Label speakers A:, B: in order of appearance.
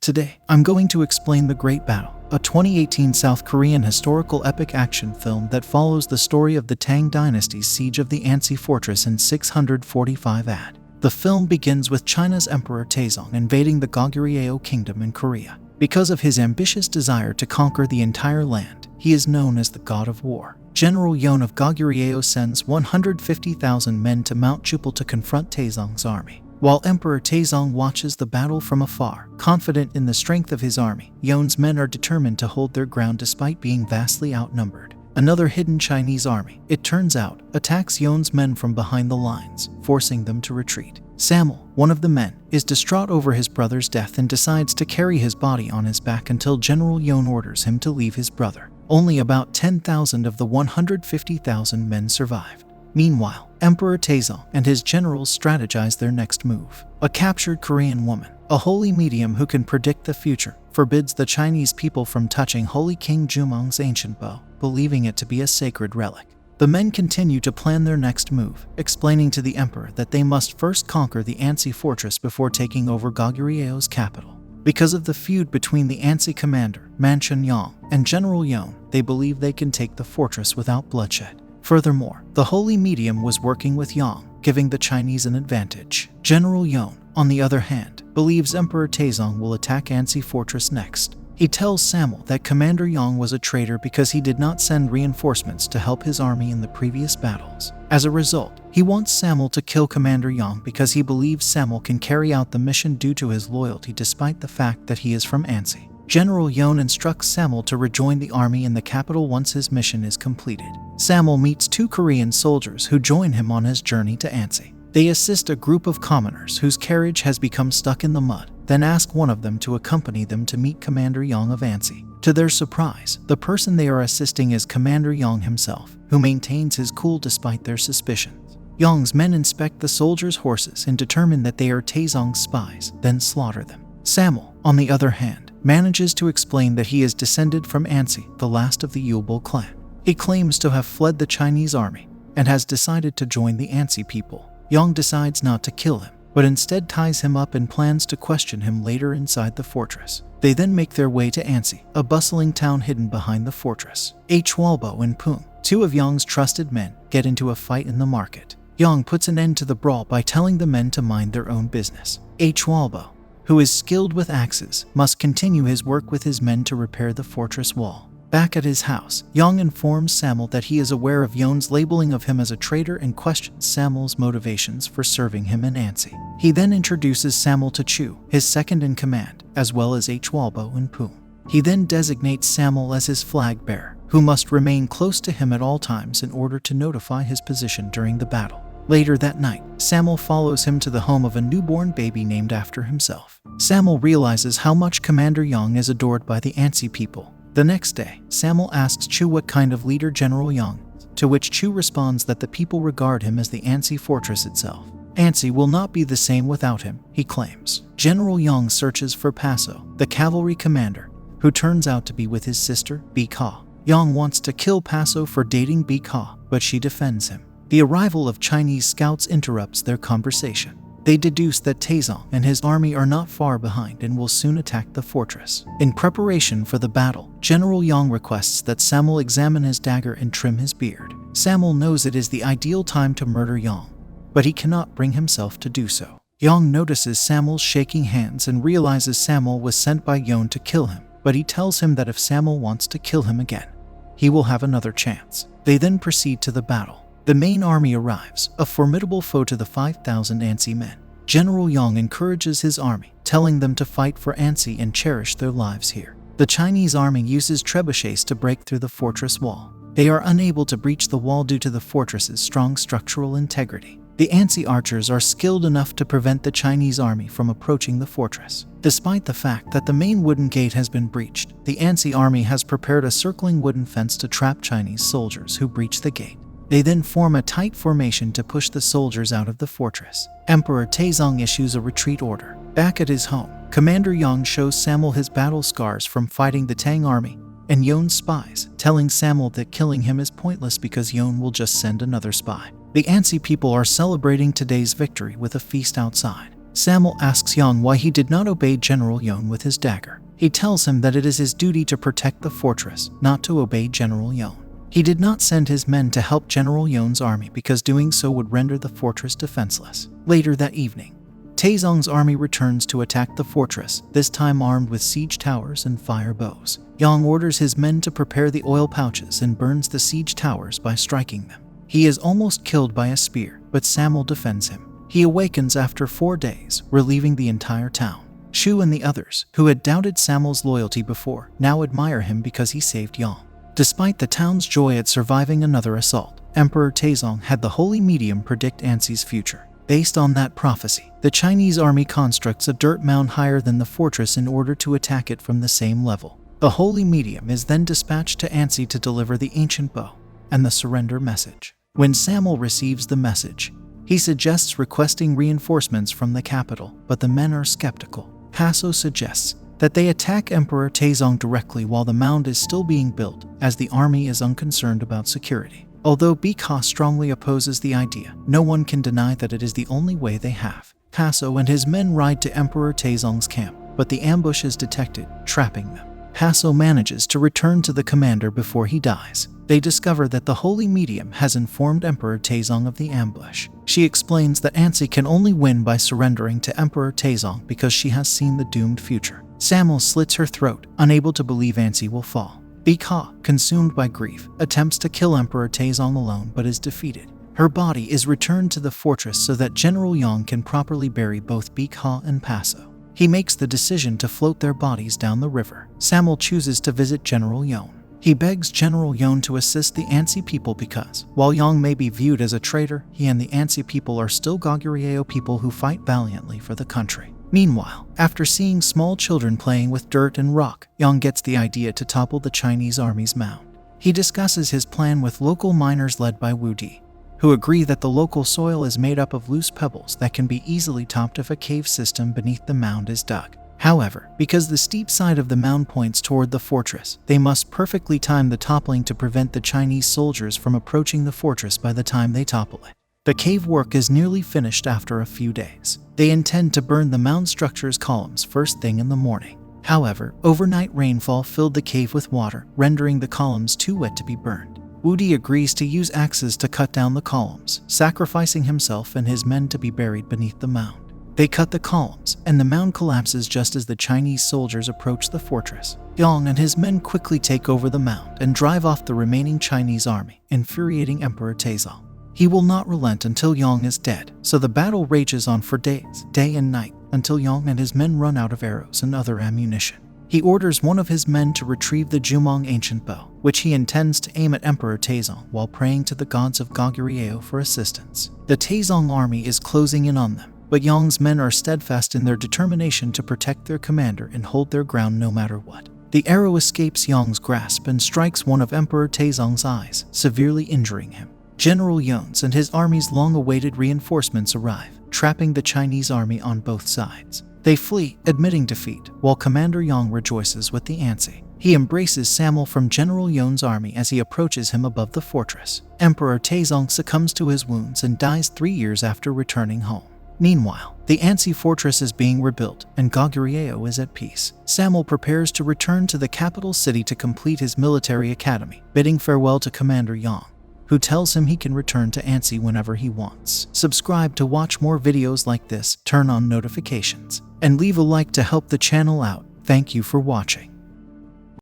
A: Today, I'm going to explain The Great Battle, a 2018 South Korean historical epic action film that follows the story of the Tang dynasty's siege of the Ansi Fortress in 645 AD. The film begins with China's Emperor Taizong invading the Goguryeo kingdom in Korea. Because of his ambitious desire to conquer the entire land, he is known as the God of War. General Yon of Goguryeo sends 150,000 men to Mount Chupal to confront Taizong's army. While Emperor Taizong watches the battle from afar, confident in the strength of his army, Yon's men are determined to hold their ground despite being vastly outnumbered. Another hidden Chinese army, it turns out, attacks Yon's men from behind the lines, forcing them to retreat. Samul, one of the men, is distraught over his brother's death and decides to carry his body on his back until General Yon orders him to leave his brother. Only about 10,000 of the 150,000 men survived. Meanwhile, Emperor Taizong and his generals strategize their next move. A captured Korean woman, a holy medium who can predict the future, forbids the Chinese people from touching Holy King Jumong's ancient bow, believing it to be a sacred relic. The men continue to plan their next move, explaining to the emperor that they must first conquer the Ansi Fortress before taking over Goguryeo's capital. Because of the feud between the Ansi commander, Man-chun and General Yon, they believe they can take the fortress without bloodshed. Furthermore, the holy medium was working with Yang, giving the Chinese an advantage. General Yon, on the other hand, believes Emperor Taizong will attack Ansi Fortress next. He tells Samul that Commander Yang was a traitor because he did not send reinforcements to help his army in the previous battles. As a result, he wants Samul to kill Commander Yang because he believes Samul can carry out the mission due to his loyalty despite the fact that he is from Ansi. General Yon instructs Samul to rejoin the army in the capital once his mission is completed. Samul meets two Korean soldiers who join him on his journey to Ansi. They assist a group of commoners whose carriage has become stuck in the mud, then ask one of them to accompany them to meet Commander Yang of Ansi. To their surprise, the person they are assisting is Commander Yang himself, who maintains his cool despite their suspicions. Yang's men inspect the soldiers' horses and determine that they are Taizong's spies, then slaughter them. Samul, on the other hand, manages to explain that he is descended from Ansi, the last of the Yulbo clan. He claims to have fled the Chinese army and has decided to join the Ansi people. Yang decides not to kill him, but instead ties him up and plans to question him later inside the fortress. They then make their way to Ansi, a bustling town hidden behind the fortress. Walbo and Pung, two of Yang's trusted men, get into a fight in the market. Yang puts an end to the brawl by telling the men to mind their own business. Walbo, who is skilled with axes, must continue his work with his men to repair the fortress wall. Back at his house, Yang informs Samul that he is aware of Yon's labeling of him as a traitor and questions Samul's motivations for serving him in Ansi. He then introduces Samul to Chu, his second-in-command, as well as Walbo and Pung. He then designates Samul as his flag bearer, who must remain close to him at all times in order to notify his position during the battle. Later that night, Samul follows him to the home of a newborn baby named after himself. Samul realizes how much Commander Yang is adored by the Ansi people. The next day, Samul asks Chu what kind of leader General Yang is, to which Chu responds that the people regard him as the Ansi Fortress itself. Ansi will not be the same without him, he claims. General Yang searches for Paso, the cavalry commander, who turns out to be with his sister, Bi-ka. Yang wants to kill Paso for dating Bi-ka, but she defends him. The arrival of Chinese scouts interrupts their conversation. They deduce that Taizong and his army are not far behind and will soon attack the fortress. In preparation for the battle, General Yang requests that Samul examine his dagger and trim his beard. Samul knows it is the ideal time to murder Yang, but he cannot bring himself to do so. Yang notices Samul's shaking hands and realizes Samul was sent by Yon to kill him, but he tells him that if Samul wants to kill him again, he will have another chance. They then proceed to the battle. The main army arrives, a formidable foe to the 5,000 Ansi men. General Yang encourages his army, telling them to fight for Ansi and cherish their lives here. The Chinese army uses trebuchets to break through the fortress wall. They are unable to breach the wall due to the fortress's strong structural integrity. The Ansi archers are skilled enough to prevent the Chinese army from approaching the fortress. Despite the fact that the main wooden gate has been breached, the Ansi army has prepared a circling wooden fence to trap Chinese soldiers who breach the gate. They then form a tight formation to push the soldiers out of the fortress. Emperor Taizong issues a retreat order. Back at his home, Commander Yang shows Samul his battle scars from fighting the Tang army and Yon's spies, telling Samul that killing him is pointless because Yon will just send another spy. The Ansi people are celebrating today's victory with a feast outside. Samuel asks Yang why he did not obey General Yong with his dagger. He tells him that it is his duty to protect the fortress, not to obey General Yong. He did not send his men to help General Yong's army because doing so would render the fortress defenseless. Later that evening, Taezong's army returns to attack the fortress, this time armed with siege towers and fire bows. Yang orders his men to prepare the oil pouches and burns the siege towers by striking them. He is almost killed by a spear, but Samuel defends him. He awakens after 4 days, relieving the entire town. Shu and the others, who had doubted Samuel's loyalty before, now admire him because he saved Yang. Despite the town's joy at surviving another assault, Emperor Taezong had the holy medium predict Ansi's future. Based on that prophecy, the Chinese army constructs a dirt mound higher than the fortress in order to attack it from the same level. The holy medium is then dispatched to Ansi to deliver the ancient bow and the surrender message. When Samuel receives the message, he suggests requesting reinforcements from the capital, but the men are skeptical. Paso suggests that they attack Emperor Taezong directly while the mound is still being built, as the army is unconcerned about security. Although Bika strongly opposes the idea, no one can deny that it is the only way they have. Paso and his men ride to Emperor Taezong's camp, but the ambush is detected, trapping them. Paso manages to return to the commander before he dies. They discover that the holy medium has informed Emperor Taezong of the ambush. She explains that Ansi can only win by surrendering to Emperor Taezong because she has seen the doomed future. Samuel slits her throat, unable to believe Ansi will fall. Bika, consumed by grief, attempts to kill Emperor Taezong alone but is defeated. Her body is returned to the fortress so that General Yang can properly bury both Bika and Paso. He makes the decision to float their bodies down the river. Samuel chooses to visit General Yang. He begs General Yang to assist the Ansi people because, while Yang may be viewed as a traitor, he and the Ansi people are still Goguryeo people who fight valiantly for the country. Meanwhile, after seeing small children playing with dirt and rock, Yang gets the idea to topple the Chinese army's mound. He discusses his plan with local miners led by Wu Di, who agree that the local soil is made up of loose pebbles that can be easily topped if a cave system beneath the mound is dug. However, because the steep side of the mound points toward the fortress, they must perfectly time the toppling to prevent the Chinese soldiers from approaching the fortress by the time they topple it. The cave work is nearly finished after a few days. They intend to burn the mound structure's columns first thing in the morning. However, overnight rainfall filled the cave with water, rendering the columns too wet to be burned. Wu Di agrees to use axes to cut down the columns, sacrificing himself and his men to be buried beneath the mound. They cut the columns, and the mound collapses just as the Chinese soldiers approach the fortress. Yang and his men quickly take over the mound and drive off the remaining Chinese army, infuriating Emperor Taezong. He will not relent until Yang is dead, so the battle rages on for days, day and night, until Yang and his men run out of arrows and other ammunition. He orders one of his men to retrieve the Jumong ancient bow, which he intends to aim at Emperor Taezong while praying to the gods of Goguryeo for assistance. The Taezong army is closing in on them, but Yang's men are steadfast in their determination to protect their commander and hold their ground no matter what. The arrow escapes Yang's grasp and strikes one of Emperor Taezong's eyes, severely injuring him. General Yang's and his army's long-awaited reinforcements arrive, trapping the Chinese army on both sides. They flee, admitting defeat, while Commander Yang rejoices with the Ansi. He embraces Samuel from General Yang's army as he approaches him above the fortress. Emperor Taezong succumbs to his wounds and dies 3 years after returning home. Meanwhile, the Ansi Fortress is being rebuilt, and Goguryeo is at peace. Samuel prepares to return to the capital city to complete his military academy, bidding farewell to Commander Yang, who tells him he can return to Ansi whenever he wants. Subscribe to watch more videos like this, turn on notifications, and leave a like to help the channel out. Thank you for watching.